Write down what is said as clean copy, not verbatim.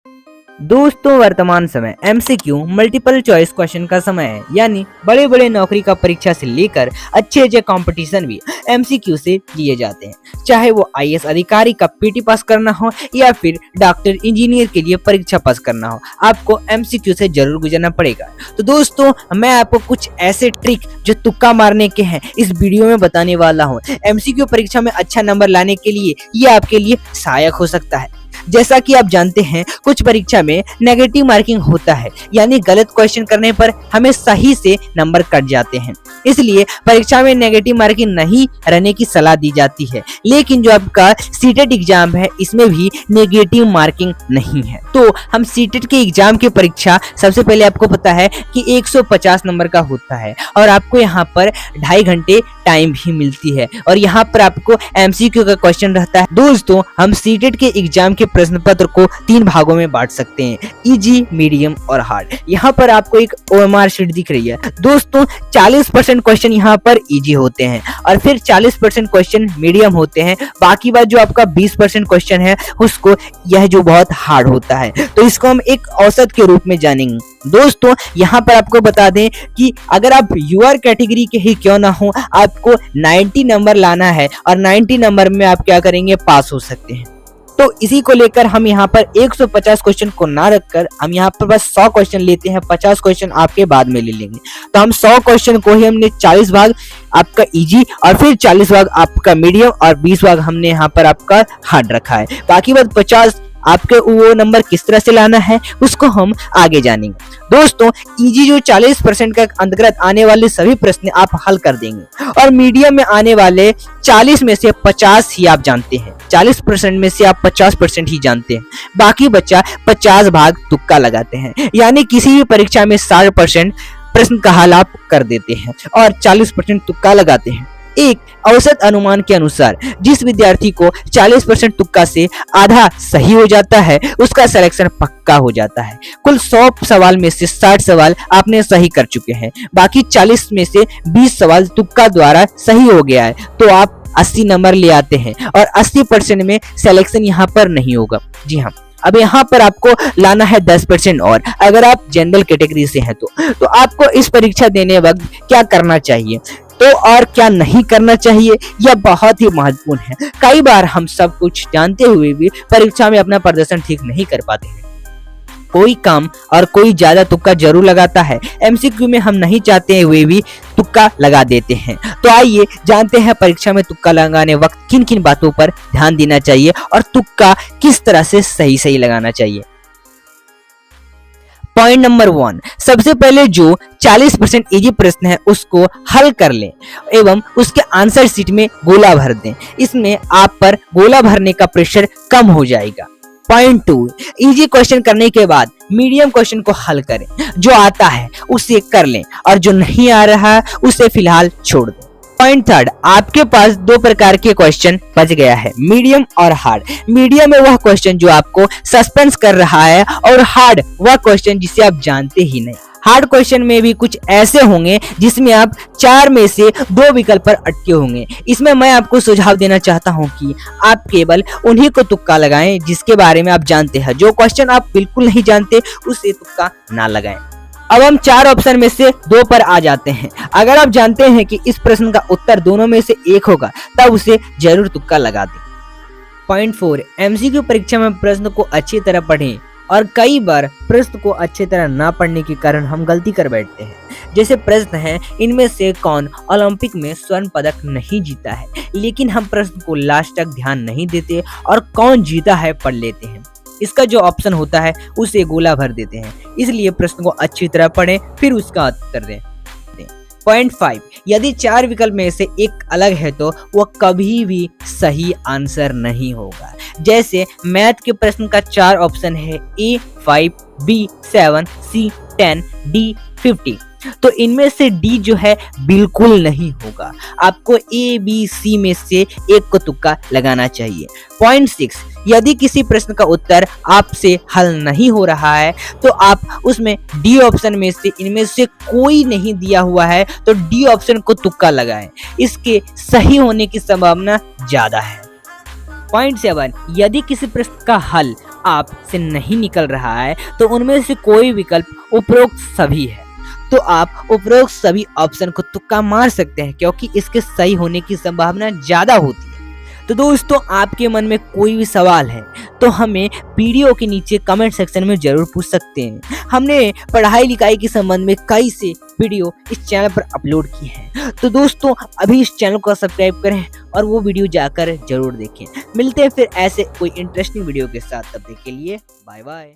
दोस्तों वर्तमान समय एमसीक्यू मल्टीपल चॉइस क्वेश्चन का समय है, यानी बड़े बड़े नौकरी का परीक्षा से लेकर अच्छे कंपटीशन भी एमसीक्यू से लिए जाते हैं। चाहे वो आईएएस अधिकारी का पीटी पास करना हो या फिर डॉक्टर इंजीनियर के लिए परीक्षा पास करना हो, आपको एमसीक्यू से जरूर गुजरना पड़ेगा। तो दोस्तों मैं आपको कुछ ऐसे ट्रिक जो तुक्का मारने के हैं इस वीडियो में बताने वाला हूँ। एमसीक्यू परीक्षा में अच्छा नंबर लाने के लिए ये आपके लिए सहायक हो सकता है। जैसा कि आप जानते हैं कुछ परीक्षा में नेगेटिव मार्किंग होता है, यानी गलत क्वेश्चन करने पर हमें सही से नंबर कट जाते हैं। इसलिए परीक्षा में नेगेटिव मार्किंग नहीं रहने की सलाह दी जाती है। लेकिन जो आपका सीटेट एग्जाम है इसमें भी नेगेटिव मार्किंग नहीं है। तो हम सीटेट के एग्जाम की परीक्षा सबसे पहले आपको पता है कि 150 नंबर का होता है और आपको यहाँ पर 2.5 घंटे टाइम भी मिलती है और यहाँ पर आपको एमसीक्यू का क्वेश्चन रहता है। दोस्तों हम सीटेट के एग्जाम के प्रश्न पत्र को 3 भागों में बांट सकते हैं, इजी, मीडियम और हार्ड। यहाँ पर आपको एक ओएमआर शीट दिख रही है। दोस्तों 40% क्वेश्चन यहाँ पर इजी होते हैं और फिर 40% क्वेश्चन मीडियम होते हैं। बाकी बात जो आपका 20% क्वेश्चन है उसको यह जो बहुत हार्ड होता है, तो इसको हम एक औसत के रूप में जानेंगे। दोस्तों यहाँ पर आपको बता दें कि अगर आप यूआर कैटेगरी के ही क्यों ना हो, आपको 90 नंबर लाना है और 90 नंबर में आप क्या करेंगे, पास हो सकते हैं। तो इसी को लेकर हम यहाँ पर 150 क्वेश्चन को ना रखकर हम यहाँ पर बस 100 क्वेश्चन लेते हैं। 50 क्वेश्चन आपके बाद में ले लेंगे। तो हम 100 क्वेश्चन को ही हमने 40 भाग आपका इजी और फिर 40 भाग आपका मीडियम और 20 भाग हमने यहाँ पर आपका हार्ड रखा है। बाकी बात 50 आपके वो नंबर किस तरह से लाना है उसको हम आगे जानेंगे। दोस्तों इजी जो 40% का अंतर्गत आने वाले सभी प्रश्न आप हल कर देंगे और मीडियम में आने वाले 40 में से 50 ही आप जानते हैं। 40% में से आप 50% ही जानते हैं, बाकी बच्चा 50 भाग तुक्का लगाते हैं। यानी किसी भी परीक्षा में 60% प्रश्न का हल आप कर देते हैं और 40% तुक्का लगाते हैं। एक औसत अनुमान के अनुसार जिस विद्यार्थी को 40% तुक्का से आधा सही हो जाता है उसका सिलेक्शन पक्का हो जाता है। कुल 100 सवाल में से 60 सवाल आपने सही कर चुके हैं, बाकी 40 में से 20 सवाल तुक्का द्वारा सही हो गया है, तो आप 80 नंबर ले आते हैं और 80% में सिलेक्शन यहाँ पर नहीं होगा। जी हाँ, अब यहाँ पर आपको लाना है 10% और अगर आप जनरल कैटेगरी से हैं तो आपको इस परीक्षा देने वक्त क्या करना चाहिए तो और क्या नहीं करना चाहिए, यह बहुत ही महत्वपूर्ण है। कई बार हम सब कुछ जानते हुए भी परीक्षा में अपना प्रदर्शन ठीक नहीं कर पाते हैं। कोई कम और कोई ज्यादा तुक्का जरूर लगाता है। एमसीक्यू में हम नहीं चाहते हुए भी तुक्का लगा देते हैं। तो आइए जानते हैं परीक्षा में तुक्का लगाने वक्त किन किन बातों पर ध्यान देना चाहिए और तुक्का किस तरह से सही लगाना चाहिए। पॉइंट नंबर 1, सबसे पहले जो 40% इजी प्रश्न है उसको हल कर लें एवं उसके आंसर शीट में गोला भर दें। इसमें आप पर गोला भरने का प्रेशर कम हो जाएगा। पॉइंट 2, इजी क्वेश्चन करने के बाद मीडियम क्वेश्चन को हल करें। जो आता है उसे कर लें और जो नहीं आ रहा है उसे फिलहाल छोड़ दें। पॉइंट 3, आपके पास 2 प्रकार के क्वेश्चन बच गया है, मीडियम और हार्ड। मीडियम में वह क्वेश्चन जो आपको सस्पेंस कर रहा है और हार्ड वह क्वेश्चन जिसे आप जानते ही नहीं। हार्ड क्वेश्चन में भी कुछ ऐसे होंगे जिसमें आप 4 में से 2 विकल्प पर अटके होंगे। इसमें मैं आपको सुझाव देना चाहता हूं कि आप केवल उन्हीं को तुक्का लगाएं जिसके बारे में आप जानते हैं। जो क्वेश्चन आप बिल्कुल नहीं जानते उसे तुक्का ना लगाएं। अब हम 4 ऑप्शन में से 2 पर आ जाते हैं। अगर आप जानते हैं कि इस प्रश्न का उत्तर दोनों में से एक होगा तब उसे जरूर तुक्का लगा दें। पॉइंट 4, एमसीक्यू परीक्षा में प्रश्न को अच्छी तरह पढ़ें और कई बार प्रश्न को अच्छी तरह ना पढ़ने के कारण हम गलती कर बैठते हैं। जैसे प्रश्न है, इनमें से कौन ओलंपिक में स्वर्ण पदक नहीं जीता है, लेकिन हम प्रश्न को लास्ट तक ध्यान नहीं देते और कौन जीता है पढ़ लेते हैं। इसका जो ऑप्शन होता है उसे गोला भर देते हैं। इसलिए प्रश्न को अच्छी तरह पढ़ें फिर उसका उत्तर दें। पॉइंट 5, यदि 4 विकल्प में से एक अलग है तो वह कभी भी सही आंसर नहीं होगा। जैसे मैथ के प्रश्न का 4 ऑप्शन है, A 5, B 7, C 10, D 50। तो इनमें से डी जो है बिल्कुल नहीं होगा। आपको ए बी सी में से एक को तुक्का लगाना चाहिए। पॉइंट 6, यदि किसी प्रश्न का उत्तर आपसे हल नहीं हो रहा है तो आप उसमें डी ऑप्शन में से इनमें से कोई नहीं दिया हुआ है तो डी ऑप्शन को तुक्का लगाएं, इसके सही होने की संभावना ज्यादा है। पॉइंट 7, यदि किसी प्रश्न का हल आपसे नहीं निकल रहा है तो उनमें से कोई विकल्प उपरोक्त सभी है। तो आप उपरोक्त सभी ऑप्शन को तुक्का मार सकते हैं क्योंकि इसके सही होने की संभावना ज्यादा होती है। तो दोस्तों, आपके मन में कोई भी सवाल है तो हमें वीडियो के नीचे कमेंट सेक्शन में जरूर पूछ सकते हैं। हमने पढ़ाई लिखाई के संबंध में कई से वीडियो इस चैनल पर अपलोड किए हैं। तो दोस्तों, अभी इस चैनल को सब्सक्राइब करें और वो वीडियो जाकर जरूर देखें। मिलते हैं फिर ऐसे कोई इंटरेस्टिंग वीडियो के साथ, तब तक के लिए बाय बाय।